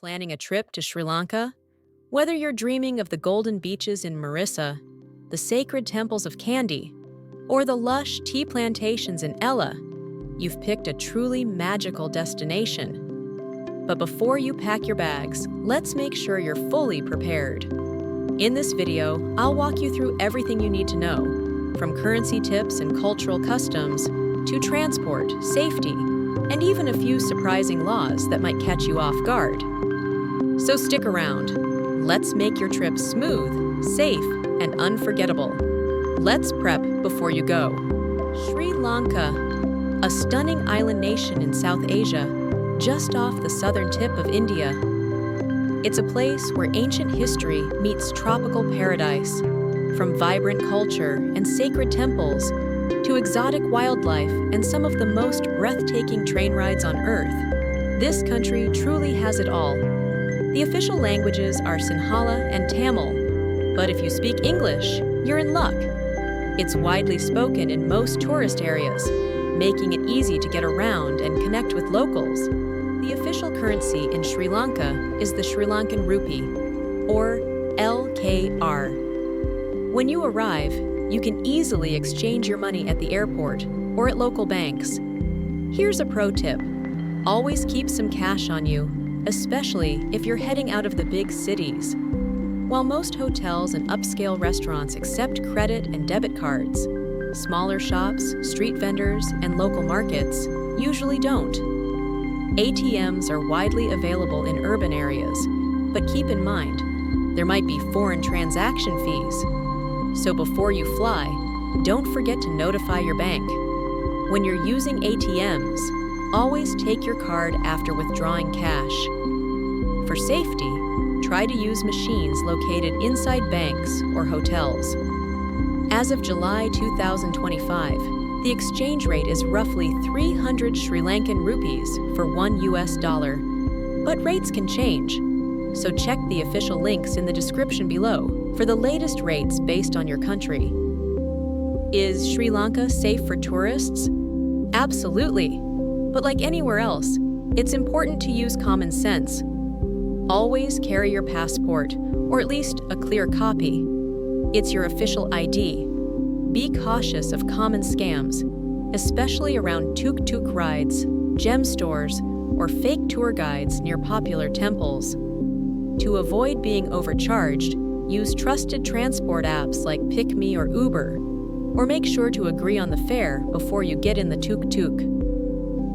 Planning a trip to Sri Lanka? Whether you're dreaming of the golden beaches in Marissa, the sacred temples of Kandy, or the lush tea plantations in Ella, you've picked a truly magical destination. But before you pack your bags, let's make sure you're fully prepared. In this video, I'll walk you through everything you need to know, from currency tips and cultural customs to transport, safety, and even a few surprising laws that might catch you off guard. So stick around. Let's make your trip smooth, safe, and unforgettable. Let's prep before you go. Sri Lanka, a stunning island nation in South Asia, just off the southern tip of India. It's a place where ancient history meets tropical paradise, from vibrant culture and sacred temples to exotic wildlife and some of the most breathtaking train rides on Earth. This country truly has it all. The official languages are Sinhala and Tamil, but if you speak English, you're in luck. It's widely spoken in most tourist areas, making it easy to get around and connect with locals. The official currency in Sri Lanka is the Sri Lankan rupee, or LKR. When you arrive, you can easily exchange your money at the airport or at local banks. Here's a pro tip. Always keep some cash on you, especially if you're heading out of the big cities. While most hotels and upscale restaurants accept credit and debit cards, smaller shops, street vendors, and local markets usually don't. ATMs are widely available in urban areas, but keep in mind, there might be foreign transaction fees. So before you fly, don't forget to notify your bank. When you're using ATMs, always take your card after withdrawing cash. For safety, try to use machines located inside banks or hotels. As of July 2025, the exchange rate is roughly 300 Sri Lankan rupees for $1 US, but rates can change. So check the official links in the description below for the latest rates based on your country. Is Sri Lanka safe for tourists? Absolutely. But like anywhere else, it's important to use common sense. Always carry your passport, or at least a clear copy. It's your official ID. Be cautious of common scams, especially around tuk-tuk rides, gem stores, or fake tour guides near popular temples. To avoid being overcharged, use trusted transport apps like PickMe or Uber, or make sure to agree on the fare before you get in the tuk-tuk.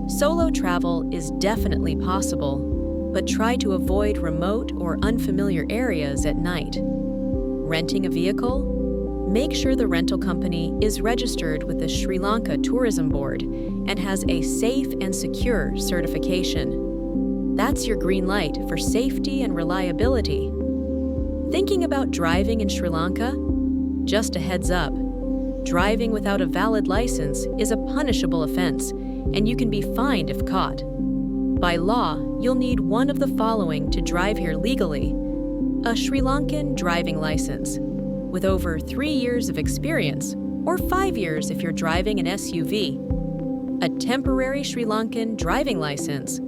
Solo travel is definitely possible, but try to avoid remote or unfamiliar areas at night. Renting a vehicle? Make sure the rental company is registered with the Sri Lanka Tourism Board and has a safe and secure certification. That's your green light for safety and reliability. Thinking about driving in Sri Lanka? Just a heads up, driving without a valid license is a punishable offense, and you can be fined if caught. By law, you'll need one of the following to drive here legally: a Sri Lankan driving license with over 3 years of experience, or 5 years if you're driving an SUV, a temporary Sri Lankan driving license,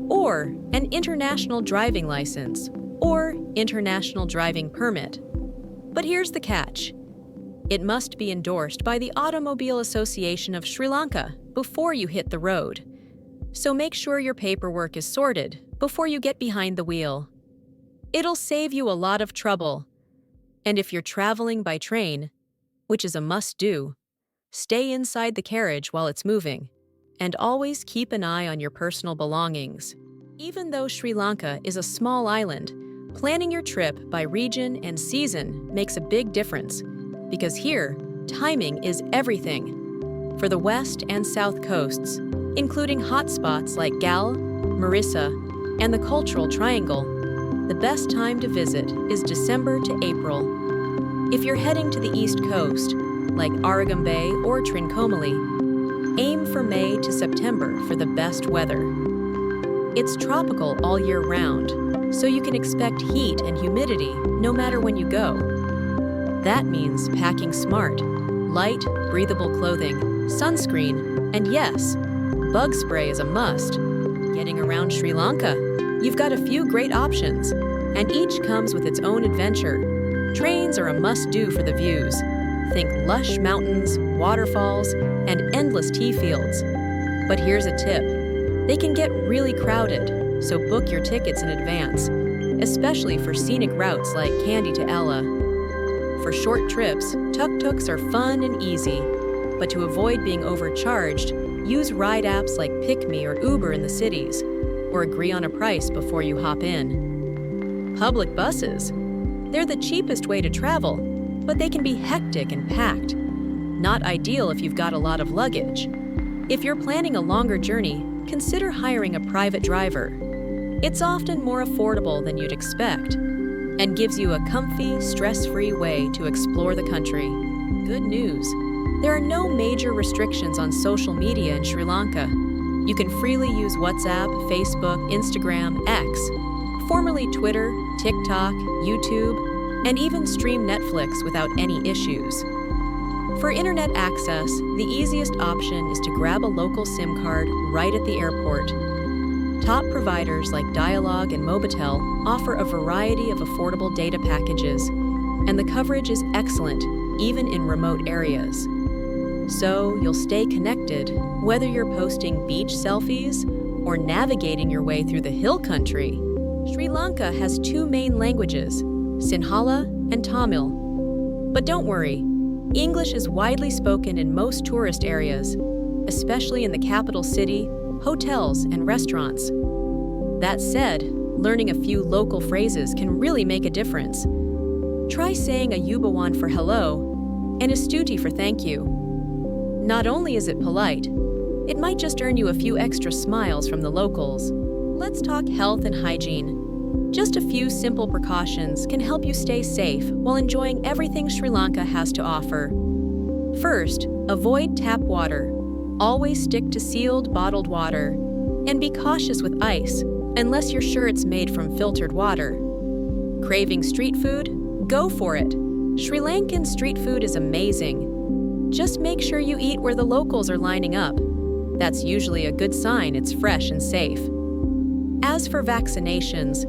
or an international driving license, or international driving permit. But here's the catch. It must be endorsed by the Automobile Association of Sri Lanka before you hit the road. So make sure your paperwork is sorted before you get behind the wheel. It'll save you a lot of trouble. And if you're traveling by train, which is a must-do, stay inside the carriage while it's moving, and always keep an eye on your personal belongings. Even though Sri Lanka is a small island, planning your trip by region and season makes a big difference, because here, timing is everything. For the west and south coasts, including hotspots like Gal, Marissa, and the Cultural Triangle, the best time to visit is December to April. If you're heading to the East Coast, like Aragon Bay or Trincomalee, aim for May to September for the best weather. It's tropical all year round, so you can expect heat and humidity no matter when you go. That means packing smart, light, breathable clothing, sunscreen, and yes, bug spray is a must. Getting around Sri Lanka? You've got a few great options, and each comes with its own adventure. Trains are a must-do for the views. Think lush mountains, waterfalls, and endless tea fields. But here's a tip. They can get really crowded, so book your tickets in advance, especially for scenic routes like Kandy to Ella. For short trips, tuk-tuks are fun and easy, but to avoid being overcharged, use ride apps like PickMe or Uber in the cities, or agree on a price before you hop in. Public buses. They're the cheapest way to travel, but they can be hectic and packed. Not ideal if you've got a lot of luggage. If you're planning a longer journey, consider hiring a private driver. It's often more affordable than you'd expect and gives you a comfy, stress-free way to explore the country. Good news. There are no major restrictions on social media in Sri Lanka. You can freely use WhatsApp, Facebook, Instagram, X, formerly Twitter, TikTok, YouTube, and even stream Netflix without any issues. For internet access, the easiest option is to grab a local SIM card right at the airport. Top providers like Dialog and Mobitel offer a variety of affordable data packages, and the coverage is excellent, even in remote areas. So you'll stay connected, whether you're posting beach selfies or navigating your way through the hill country. Sri Lanka has two main languages, Sinhala and Tamil. But don't worry, English is widely spoken in most tourist areas, especially in the capital city, hotels, and restaurants. That said, learning a few local phrases can really make a difference. Try saying a yubawan for hello and a stuti for thank you. Not only is it polite, it might just earn you a few extra smiles from the locals. Let's talk health and hygiene. Just a few simple precautions can help you stay safe while enjoying everything Sri Lanka has to offer. First, avoid tap water. Always stick to sealed, bottled water. And be cautious with ice, unless you're sure it's made from filtered water. Craving street food? Go for it. Sri Lankan street food is amazing. Just make sure you eat where the locals are lining up. That's usually a good sign it's fresh and safe. As for vaccinations,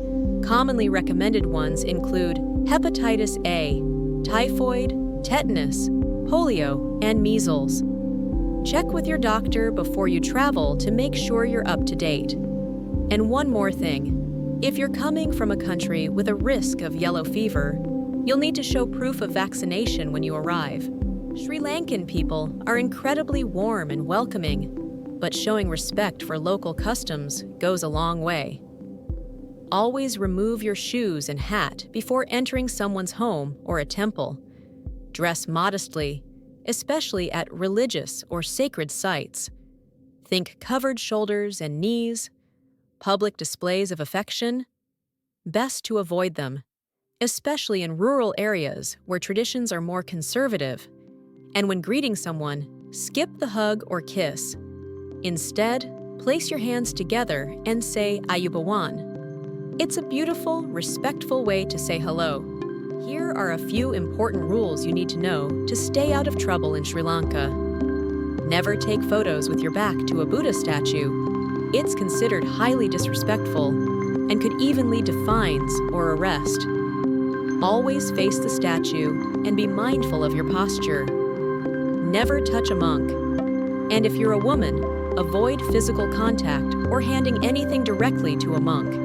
commonly recommended ones include hepatitis A, typhoid, tetanus, polio, and measles. Check with your doctor before you travel to make sure you're up to date. And one more thing, if you're coming from a country with a risk of yellow fever, you'll need to show proof of vaccination when you arrive. Sri Lankan people are incredibly warm and welcoming, but showing respect for local customs goes a long way. Always remove your shoes and hat before entering someone's home or a temple. Dress modestly, especially at religious or sacred sites. Think covered shoulders and knees, public displays of affection. Best to avoid them, especially in rural areas where traditions are more conservative. And when greeting someone, skip the hug or kiss. Instead, place your hands together and say Ayubawan. It's a beautiful, respectful way to say hello. Here are a few important rules you need to know to stay out of trouble in Sri Lanka. Never take photos with your back to a Buddha statue. It's considered highly disrespectful and could even lead to fines or arrest. Always face the statue and be mindful of your posture. Never touch a monk. And if you're a woman, avoid physical contact or handing anything directly to a monk.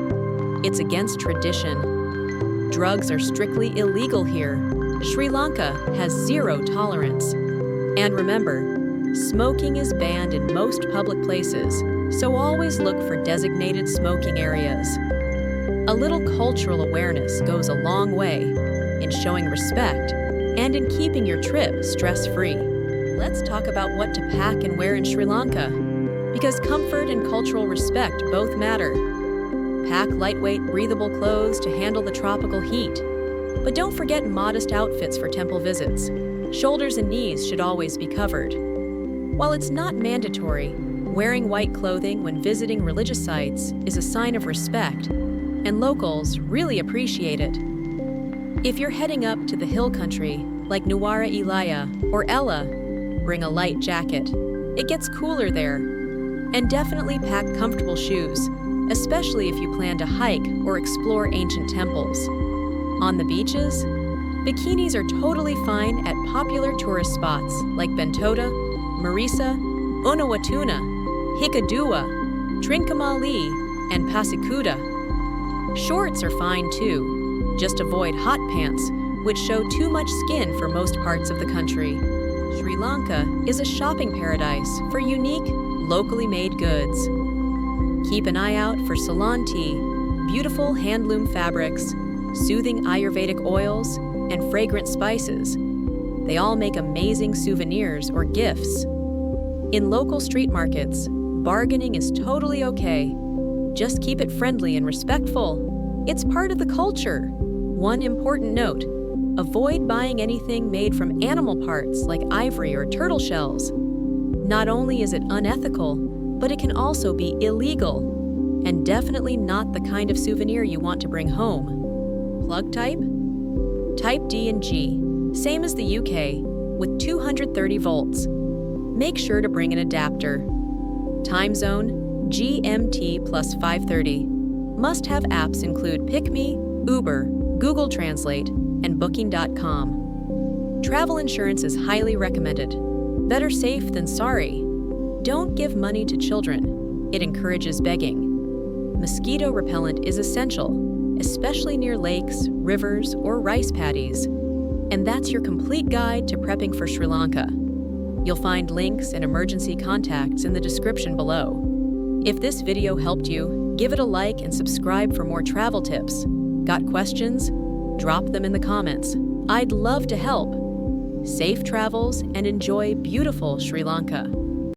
It's against tradition. Drugs are strictly illegal here. Sri Lanka has zero tolerance. And remember, smoking is banned in most public places, so always look for designated smoking areas. A little cultural awareness goes a long way in showing respect and in keeping your trip stress-free. Let's talk about what to pack and wear in Sri Lanka, because comfort and cultural respect both matter. Pack lightweight, breathable clothes to handle the tropical heat. But don't forget modest outfits for temple visits. Shoulders and knees should always be covered. While it's not mandatory, wearing white clothing when visiting religious sites is a sign of respect, and locals really appreciate it. If you're heading up to the hill country, like Nuwara Eliya or Ella, bring a light jacket. It gets cooler there. And definitely pack comfortable shoes. especially if you plan to hike or explore ancient temples. On the beaches, bikinis are totally fine at popular tourist spots like Bentota, Marisa, Unawatuna, Hikkaduwa, Trincomalee, and Pasikuta. Shorts are fine too. Just avoid hot pants, which show too much skin for most parts of the country. Sri Lanka is a shopping paradise for unique, locally made goods. Keep an eye out for Ceylon tea, beautiful handloom fabrics, soothing Ayurvedic oils, and fragrant spices. They all make amazing souvenirs or gifts. In local street markets, bargaining is totally okay. Just keep it friendly and respectful. It's part of the culture. One important note: avoid buying anything made from animal parts like ivory or turtle shells. Not only is it unethical, but it can also be illegal, and definitely not the kind of souvenir you want to bring home. Plug type? Type D and G, same as the UK, with 230 volts. Make sure to bring an adapter. Time zone, GMT plus 5:30. Must-have apps include PickMe, Uber, Google Translate, and Booking.com. Travel insurance is highly recommended. Better safe than sorry. Don't give money to children. It encourages begging. Mosquito repellent is essential, especially near lakes, rivers, or rice paddies. And that's your complete guide to prepping for Sri Lanka. You'll find links and emergency contacts in the description below. If this video helped you, give it a like and subscribe for more travel tips. Got questions? Drop them in the comments. I'd love to help. Safe travels and enjoy beautiful Sri Lanka.